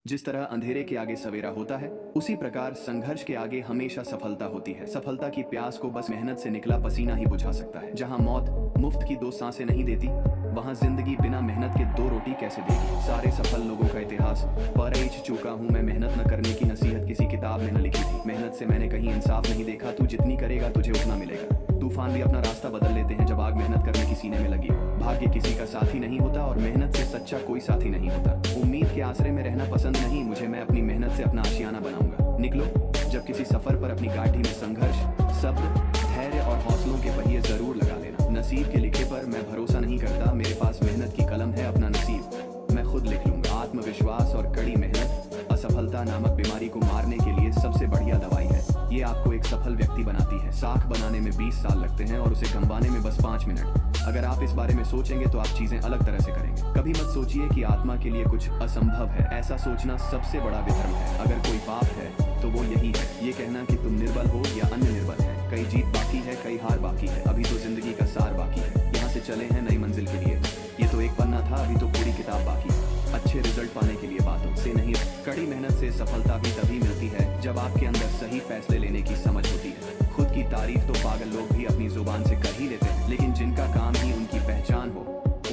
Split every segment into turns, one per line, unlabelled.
जिस तरह अंधेरे के आगे सवेरा होता है, उसी प्रकार संघर्ष के आगे हमेशा सफलता होती है। सफलता की प्यास को बस मेहनत से निकला पसीना ही बुझा सकता है। जहां मौत मुफ्त की 2 सांसें नहीं देती, वहां जिंदगी बिना मेहनत के 2 रोटी कैसे देगी। सारे सफल लोगों का इतिहास पढ़ चुका हूं मैं। मेहनत न करने की नसीहत किसी किताब में न लिखी थी। मेहनत से मैंने कहीं इंसाफ नहीं देखा। तू जितनी करेगा तुझे उतना मिलेगा। तूफान भी अपना रास्ता बदल लेते हैं जब आग मेहनत करने की सीने में लगी हो। भाग्य किसी का साथी नहीं होता और मेहनत से सच्चा कोई साथी नहीं होता। उम्मीद के आसरे में रहना पसंद नहीं मुझे। मैं अपनी मेहनत से अपना आशियाना बनाऊंगा। निकलो जब किसी सफर पर अपनी गाड़ी में संघर्ष, सब्र, धैर्य और हौसलों के पहिए जरूर लगा लेना। नसीब के लिखे पर मैं भरोसा नहीं करता। मेरे पास मेहनत की कलम है, अपना नसीब मैं खुद लिख लूंगा। आत्मविश्वास और कड़ी मेहनत असफलता नामक बीमारी को मारने के लिए सबसे बढ़िया दवाई है। ये आपको एक सफल व्यक्ति बनाती है। साख बनाने में 20 साल लगते हैं और उसे गंवाने में बस 5 मिनट। अगर आप इस बारे में सोचेंगे तो आप चीजें अलग तरह से करेंगे। कभी मत सोचिए कि आत्मा के लिए कुछ असंभव है। ऐसा सोचना सबसे बड़ा विधर्म है। अगर कोई पाप है तो वो यही है, ये कहना कि तुम निर्बल हो या अन्य निर्बल है। कई जीत बाकी है, कई हार बाकी है। अभी तो जिंदगी का सार बाकी है। यहाँ से चले हैं नई मंजिल के लिए। ये तो एक पन्ना था, अभी तो पूरी किताब बाकी है। अच्छे रिजल्ट पाने के लिए बातों से नहीं, कड़ी मेहनत से सफलता भी तभी मिलती है जब आपके अंदर सही फैसले लेने की समझ होती है। खुद की तारीफ तो पागल लोग भी अपनी जुबान से कर ही लेते हैं, लेकिन जिनका काम ही उनकी पहचान हो,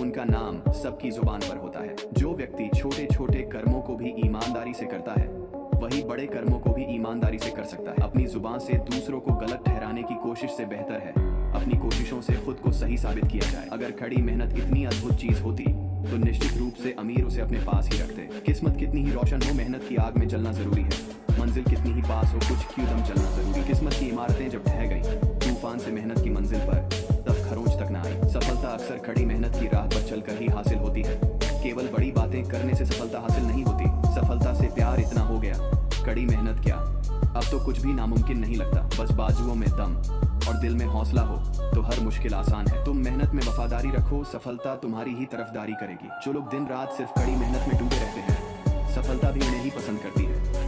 उनका नाम सबकी जुबान पर होता है। जो व्यक्ति छोटे छोटे कर्मों को भी ईमानदारी से करता है, वही बड़े कर्मों को भी ईमानदारी से कर सकता है। अपनी जुबान से दूसरों को गलत ठहराने की कोशिश से बेहतर है अपनी कोशिशों से खुद को सही साबित किया जाए। अगर खड़ी मेहनत इतनी अद्भुत चीज होती तो निश्चित रूप से अमीर उसे अपने पास ही रखते। किस्मत कितनी ही रोशन हो, मेहनत की आग में जलना जरूरी है। मंजिल कितनी ही पास हो, कुछ क्यों दम चलना जरूरी। किस्मत की इमारतें जब ढह गई तूफान से मेहनत की मंजिल पर, तब खरोंच तक ना आई। सफलता अक्सर खड़ी मेहनत की राह पर चलकर ही हासिल होती है। केवल बड़ी बातें करने से सफलता हासिल नहीं होती। सफलता से प्यार इतना हो गया, कड़ी मेहनत क्या, अब तो कुछ भी नामुमकिन नहीं लगता। बस बाजुओं में दम और दिल में हौसला हो तो हर मुश्किल आसान है। तुम मेहनत में वफादारी रखो, सफलता तुम्हारी ही तरफदारी करेगी। जो लोग दिन रात सिर्फ कड़ी मेहनत में डूबे रहते हैं, सफलता भी उन्हें ही पसंद करती है।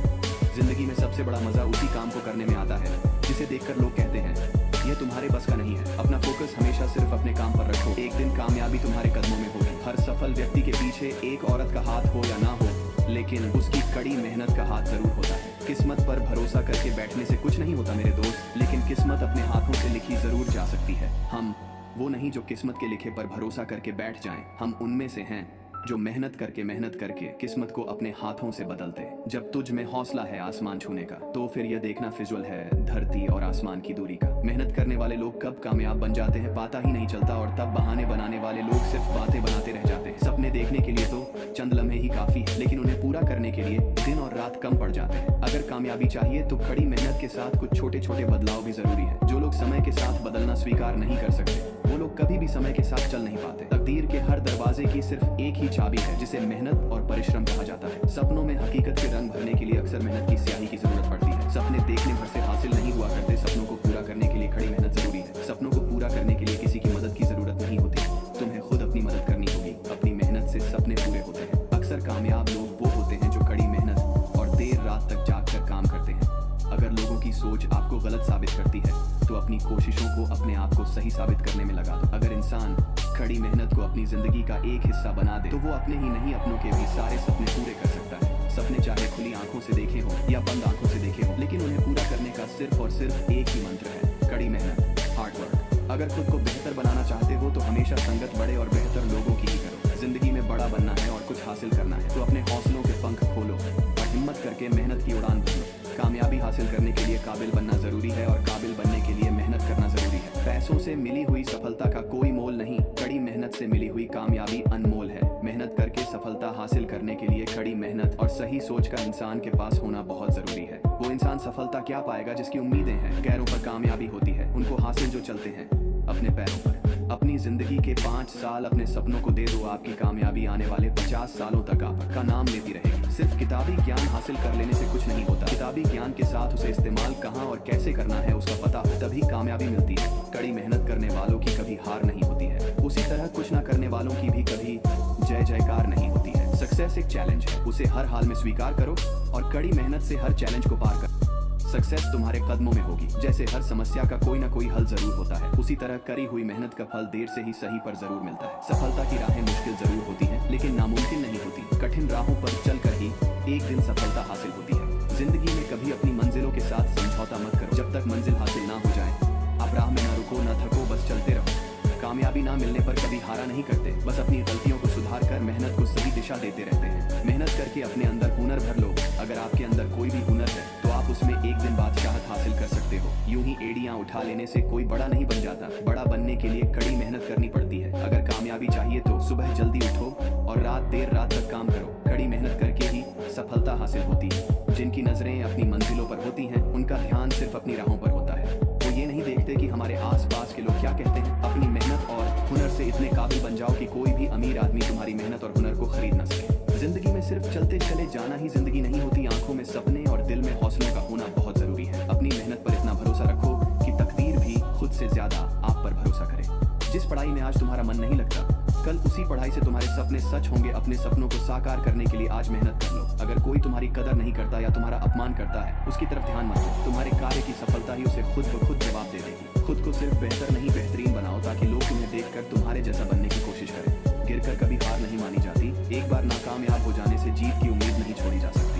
जिंदगी में सबसे बड़ा मजा उसी काम को करने में आता है जिसे देखकर लोग कहते हैं यह तुम्हारे बस का नहीं है। अपना फोकस हमेशा सिर्फ अपने काम पर रखो, एक दिन कामयाबी तुम्हारे कदमों में होगी। हर सफल व्यक्ति के पीछे एक औरत का हाथ हो या ना हो, लेकिन उसकी कड़ी मेहनत का हाथ जरूर होता है। किस्मत पर भरोसा करके बैठने से कुछ नहीं होता मेरे दोस्त, लेकिन किस्मत अपने हाथों से लिखी जरूर जा सकती है। हम वो नहीं जो किस्मत के लिखे पर भरोसा करके बैठ जाएं, हम उनमें से हैं जो मेहनत करके किस्मत को अपने हाथों से बदलते। जब तुझ में हौसला है आसमान छूने का, तो फिर यह देखना फिजुल है धरती और आसमान की दूरी का। मेहनत करने वाले लोग कब कामयाब बन जाते हैं पता ही नहीं चलता, और तब बहाने बनाने वाले लोग सिर्फ बातें बनाते रह जाते हैं। सपने देखने के लिए तो चंद लम्हे ही काफी है, लेकिन उन्हें पूरा करने के लिए दिन और रात कम पड़ जाते हैं। अगर कामयाबी चाहिए तो खड़ी मेहनत के साथ कुछ छोटे छोटे बदलाव भी जरूरी है। जो लोग समय के साथ बदलना स्वीकार नहीं कर सकते, वो लोग कभी भी समय के साथ चल नहीं पाते। तकदीर के हर दरवाजे की सिर्फ एक ही चाबी है, जिसे मेहनत और परिश्रम कहा जाता है। सपनों में हकीकत के रंग भरने के लिए अक्सर मेहनत की स्याही की जरूरत पड़ती है। सपने देखने भर से हासिल नहीं हुआ करते, सपनों को पूरा करने के लिए खड़ी मेहनत जरूरी है। सपनों को पूरा करने के लिए किसी की मदद की जरूरत नहीं होती, तुम्हें खुद अपनी मदद करनी होगी। अपनी मेहनत से सपने पूरे होते हैं। अक्सर कामयाब लोग वो होते हैं जो कड़ी मेहनत और देर रात तक जाग कर काम करते हैं। अगर लोगों की सोच आपको गलत साबित करती है तो अपनी कोशिशों को अपने आप को सही साबित करने में लगा दो। अगर इंसान खड़ी मेहनत को अपनी जिंदगी का एक हिस्सा बना दे तो वो अपने ही नहीं अपनों के भी सारे सपने पूरे कर सकता है। सपने चाहे खुली आंखों से देखे हो या बंद आंखों से देखे हो, लेकिन उन्हें पूरा करने का सिर्फ और सिर्फ एक ही मंत्र है, कड़ी मेहनत, हार्ड वर्क। अगर खुद को बेहतर बनाना चाहते हो तो हमेशा संगत बड़े और बेहतर लोगों की ही करो। जिंदगी में बड़ा बनना है और कुछ हासिल करना है तो अपने हौसलों के पंख खोलो और हिम्मत करके मेहनत की उड़ान भरो। कामयाबी हासिल करने के लिए काबिल बनना जरूरी है और काबिल बनने के लिए मेहनत करना जरूरी है। पैसों से मिली हुई सफलता का कोई मोल नहीं, कड़ी मेहनत से मिली हुई कामयाबी अनमोल है। मेहनत करके सफलता हासिल करने के लिए खड़ी मेहनत और सही सोच का इंसान के पास होना बहुत जरूरी है। वो इंसान सफलता क्या पाएगा जिसकी उम्मीदें हैं गैरों पर कामयाबी होती है, उनको हासिल जो चलते हैं अपने पैरों पर। अपनी जिंदगी के 5 साल अपने सपनों को दे दो, आपकी कामयाबी आने वाले 50 सालों तक आपका नाम लेती रहेगी। सिर्फ किताबी ज्ञान हासिल कर लेने से कुछ नहीं होता, किताबी ज्ञान के साथ उसे इस्तेमाल कहाँ और कैसे करना है उसका पता हो, तभी कामयाबी मिलती है। कड़ी मेहनत करने वालों की कभी हार नहीं होती है, उसी तरह कुछ ना करने वालों की भी कभी जय जयकार नहीं होती है। सक्सेस एक चैलेंज है, उसे हर हाल में स्वीकार करो और कड़ी मेहनत से हर चैलेंज को पार करो। सक्सेस तुम्हारे कदमों में होगी। जैसे हर समस्या का कोई ना कोई हल जरूर होता है, उसी तरह करी हुई मेहनत का फल देर से ही सही पर जरूर मिलता है। सफलता की राहें मुश्किल जरूर होती हैं, लेकिन नामुमकिन नहीं होती। कठिन राहों पर चलकर ही एक दिन सफलता हासिल होती है। जिंदगी में कभी अपनी मंजिलों के साथ समझौता मत करो। जब तक मंजिल हासिल ना हो जाए, आप राह में ना रुको ना थको, बस चलते रहो। कामयाबी ना मिलने पर कभी हारा नहीं करते, बस अपनी गलतियों को सुधार कर मेहनत को सही दिशा देते रहते हैं। मेहनत करके अपने अंदर हुनर भर लो। अगर आपके अंदर कोई भी हुनर है तो आप उसमें एक दिन बादशाहत हासिल कर सकते हो। यूं ही एड़ियां उठा लेने से कोई बड़ा नहीं बन जाता। बड़ा बनने के लिए कड़ी मेहनत करनी पड़ती है। अगर कामयाबी चाहिए तो सुबह जल्दी उठो और देर रात तक काम करो। कड़ी मेहनत करके ही सफलता हासिल होती है। जिनकी नजरें अपनी मंजिलों पर होती हैं, उनका ध्यान सिर्फ अपनी राहों पर होता है। वो ये नहीं देखते कि हमारे आसपास के लोग क्या कहते हैं। अपनी मेहनत और हुनर से इतने काबिल बन जाओ कि कोई भी अमीर आदमी तुम्हारी मेहनत और हुनर को खरीद ना सके। जिंदगी में सिर्फ चलते चले जाना ही जिंदगी नहीं होती। आंखों में सपने और दिल में हौसलों का होना बहुत जरूरी है। अपनी मेहनत पर इतना भरोसा रखो कि तकदीर भी खुद से ज्यादा आप पर भरोसा करे। जिस पढ़ाई में आज तुम्हारा मन नहीं लगता, कल उसी पढ़ाई से तुम्हारे सपने सच होंगे। अपने सपनों को साकार करने के लिए आज मेहनत कर लो। अगर कोई तुम्हारी कदर नहीं करता या तुम्हारा अपमान करता है, उसकी तरफ ध्यान मत दो। तुम्हारे कार्य की सफलता ही उसे खुद ब खुद जवाब दे देगी। खुद को सिर्फ बेहतर नहीं बेहतरीन बनाओ, ताकि लोग तुम्हें देखकर तुम्हारे जैसा बनने की कोशिश करें। गिरकर कभी हार नहीं मानी जाती। एक बार नाकामयाब हो जाने से जीत की उम्मीद नहीं छोड़ी जा सकती।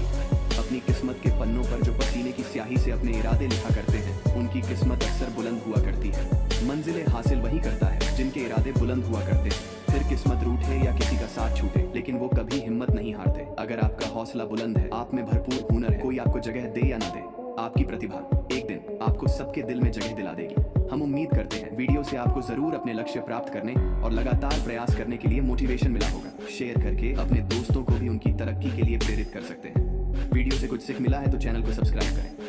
अपनी किस्मत के पन्नों पर जो पसीने की स्याही से अपने इरादे लिखा करते हैं, उनकी किस्मत अक्सर बुलंद हुआ करती है। मंजिलें हासिल वही करता है जिनके इरादे बुलंद हुआ करते हैं। फिर किस्मत रूठे या किसी का साथ छूटे, लेकिन वो कभी हिम्मत नहीं हारते। अगर आपका हौसला बुलंद है, आप में भरपूर हुनर है, कोई आपको जगह दे या ना दे, आपकी प्रतिभा एक दिन आपको सबके दिल में जगह दिला देगी। हम उम्मीद करते हैं वीडियो से आपको जरूर अपने लक्ष्य प्राप्त करने और लगातार प्रयास करने के लिए मोटिवेशन मिला होगा। शेयर करके अपने दोस्तों को भी उनकी तरक्की के लिए प्रेरित कर सकते हैं। वीडियो से कुछ सीख मिला है तो चैनल को सब्सक्राइब करें।